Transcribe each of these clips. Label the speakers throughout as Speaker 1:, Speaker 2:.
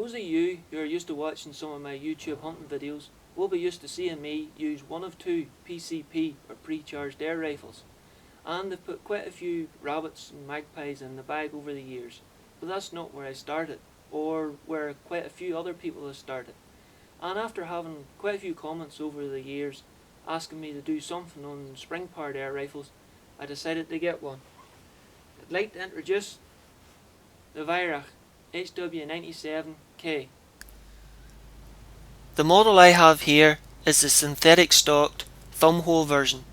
Speaker 1: Those of you who are used to watching some of my YouTube hunting videos will be used to seeing me use one of two PCP or pre-charged air rifles, and I've put quite a few rabbits and magpies in the bag over the years, but that's not where I started, or where quite a few other people have started. And after having quite a few comments over the years asking me to do something on spring-powered air rifles, I decided to get one. I'd like to introduce the Weihrauch HW97K. The model I have here is the synthetic stocked thumbhole version,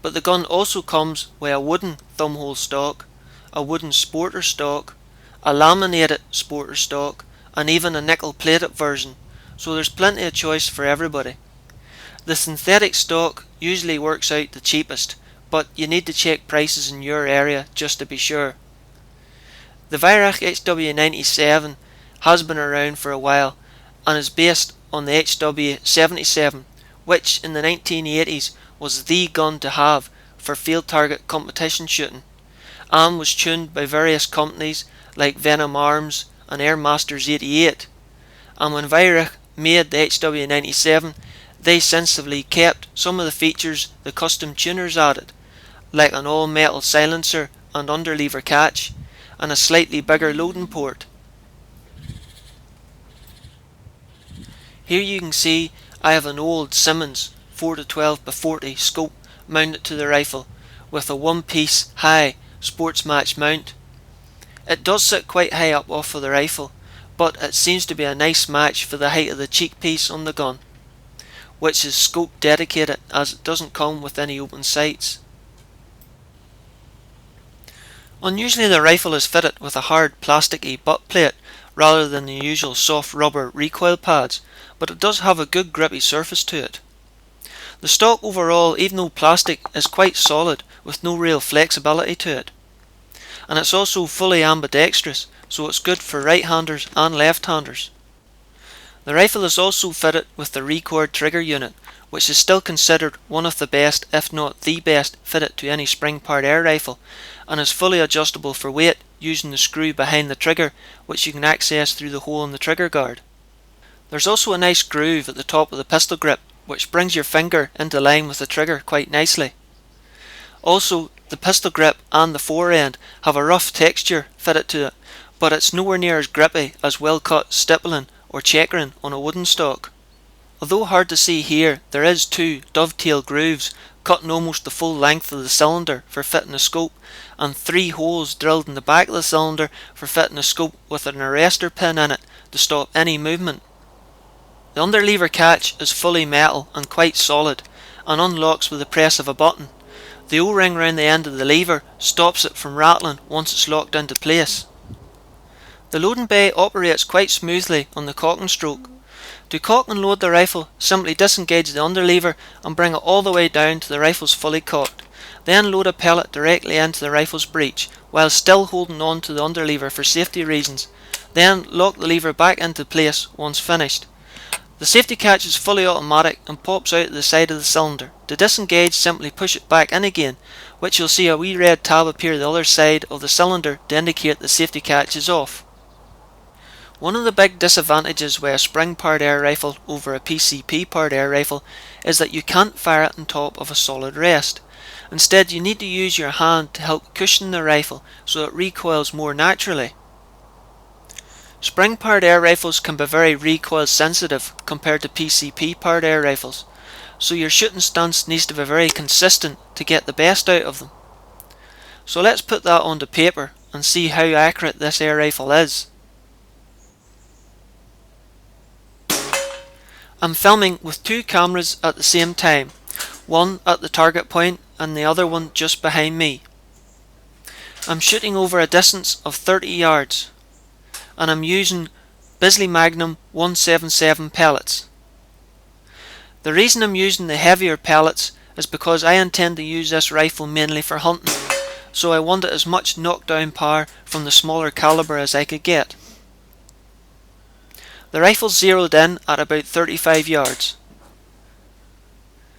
Speaker 1: but the gun also comes with a wooden thumbhole stock, a wooden sporter stock, a laminated sporter stock, and even a nickel plated version, so there's plenty of choice for everybody. The synthetic stock usually works out the cheapest, but you need to check prices in your area just to be sure. The Weihrauch HW97 has been around for a while and is based on the HW97, which in the 1980s was the gun to have for field target competition shooting, and was tuned by various companies like Venom Arms and Airmasters 88. And when Weihrauch made the HW97, they sensibly kept some of the features the custom tuners added, like an all metal silencer and underlever catch, and a slightly bigger loading port. Here you can see I have an old Simmons 4-12x40 scope mounted to the rifle with a one-piece high sports match mount. It does sit quite high up off of the rifle, but it seems to be a nice match for the height of the cheek piece on the gun, which is scope dedicated as it doesn't come with any open sights. Unusually the rifle is fitted with a hard plasticky butt plate rather than the usual soft rubber recoil pads, but it does have a good grippy surface to it. The stock overall, even though plastic, is quite solid with no real flexibility to it. And it's also fully ambidextrous, so it's good for right-handers and left-handers. The rifle is also fitted with the Record trigger unit, which is still considered one of the best, if not the best, fitted to any spring-powered air rifle, and is fully adjustable for weight using the screw behind the trigger, which you can access through the hole in the trigger guard. There's also a nice groove at the top of the pistol grip, which brings your finger into line with the trigger quite nicely. Also, the pistol grip and the forend have a rough texture fitted to it, but it's nowhere near as grippy as well-cut stippling or checkering on a wooden stock. Although hard to see here, there is two dovetail grooves cutting almost the full length of the cylinder for fitting a scope, and 3 holes drilled in the back of the cylinder for fitting a scope with an arrestor pin in it to stop any movement. The underlever catch is fully metal and quite solid, and unlocks with the press of a button. The O-ring round the end of the lever stops it from rattling once it's locked into place. The loading bay operates quite smoothly on the cocking stroke. To cock and load the rifle, simply disengage the underlever and bring it all the way down to the rifle's fully cocked. Then load a pellet directly into the rifle's breech, while still holding on to the underlever for safety reasons. Then lock the lever back into place once finished. The safety catch is fully automatic and pops out the side of the cylinder. To disengage, simply push it back in again, which you'll see a wee red tab appear the other side of the cylinder to indicate the safety catch is off. One of the big disadvantages with a spring-powered air rifle over a PCP-powered air rifle is that you can't fire it on top of a solid rest. Instead, you need to use your hand to help cushion the rifle so it recoils more naturally. Spring-powered air rifles can be very recoil sensitive compared to PCP-powered air rifles, so your shooting stance needs to be very consistent to get the best out of them. So let's put that onto paper and see how accurate this air rifle is. I'm filming with 2 cameras at the same time, one at the target point and the other one just behind me. I'm shooting over a distance of 30 yards, and I'm using Bisley Magnum 177 pellets. The reason I'm using the heavier pellets is because I intend to use this rifle mainly for hunting, so I wanted as much knockdown power from the smaller caliber as I could get. The rifle's zeroed in at about 35 yards.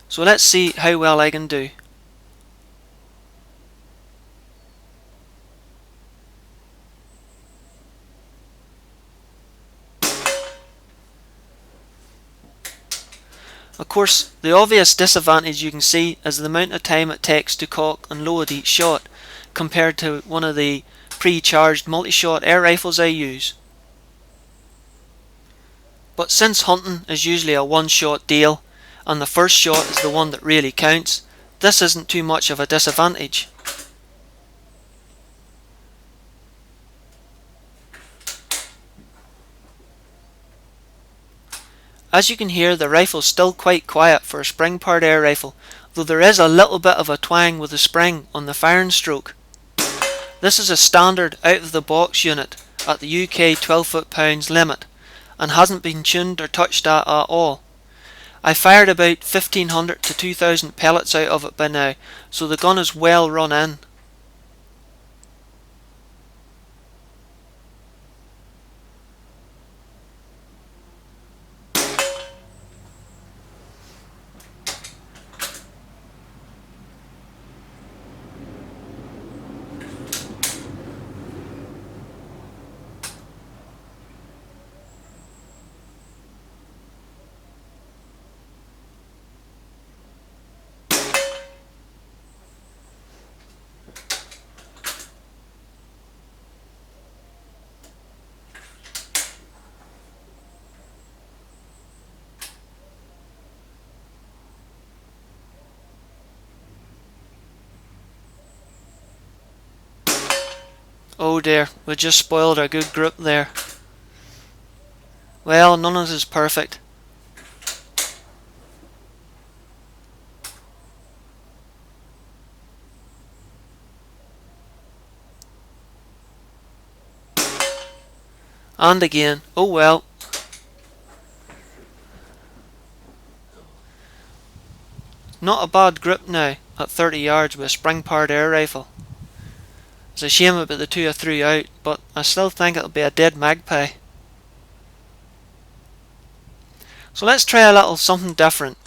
Speaker 1: So let's see how well I can do. Of course, the obvious disadvantage you can see is the amount of time it takes to cock and load each shot compared to one of the pre-charged multi-shot air rifles I use. But since hunting is usually a one-shot deal and the first shot is the one that really counts, this isn't too much of a disadvantage. As you can hear, the rifle's still quite quiet for a spring-powered air rifle, though there is a little bit of a twang with the spring on the firing stroke. This is a standard out-of-the-box unit at the UK 12 foot-pounds limit and hasn't been tuned or touched at all. I fired about 1500 to 2000 pellets out of it by now, so the gun is well run in. Oh dear, we just spoiled our good grip there. Well, none of it is perfect. And again, oh well. Not a bad grip now at 30 yards with a spring-powered air rifle. It's a shame about the two I threw out, but I still think it'll be a dead magpie. So let's try a little something different.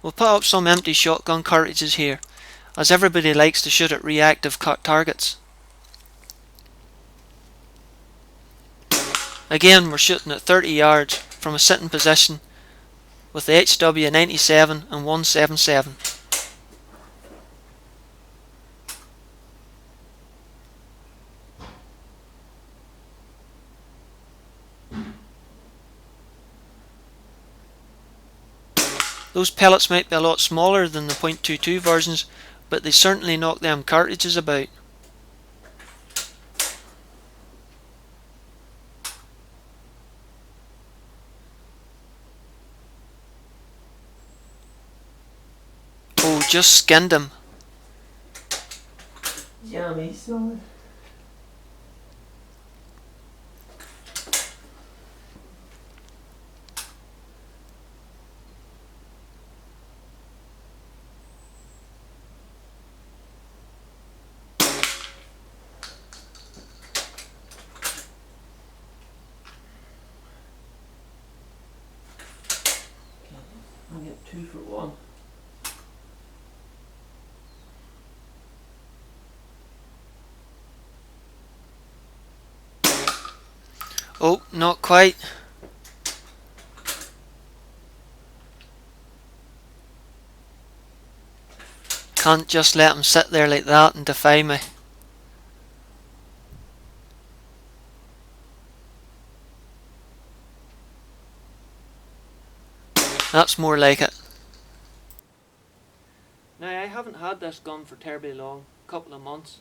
Speaker 1: We'll put up some empty shotgun cartridges here, as everybody likes to shoot at reactive targets. Again, we're shooting at 30 yards from a sitting position with the HW97 and 177. Those pellets might be a lot smaller than the .22 versions, but they certainly knock them cartridges about. Oh, just skinned him.
Speaker 2: Jammy solid. I'll get 2 for 1.
Speaker 1: Oh, not quite. Can't just let him sit there like that and defy me. That's more like it. Now, I haven't had this gun for terribly long, a couple of months,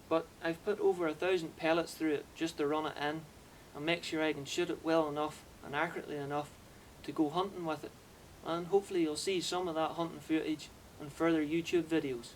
Speaker 1: but I've put over 1,000 pellets through it just to run it in and make sure I can shoot it well enough and accurately enough to go hunting with it, and hopefully you'll see some of that hunting footage in further YouTube videos.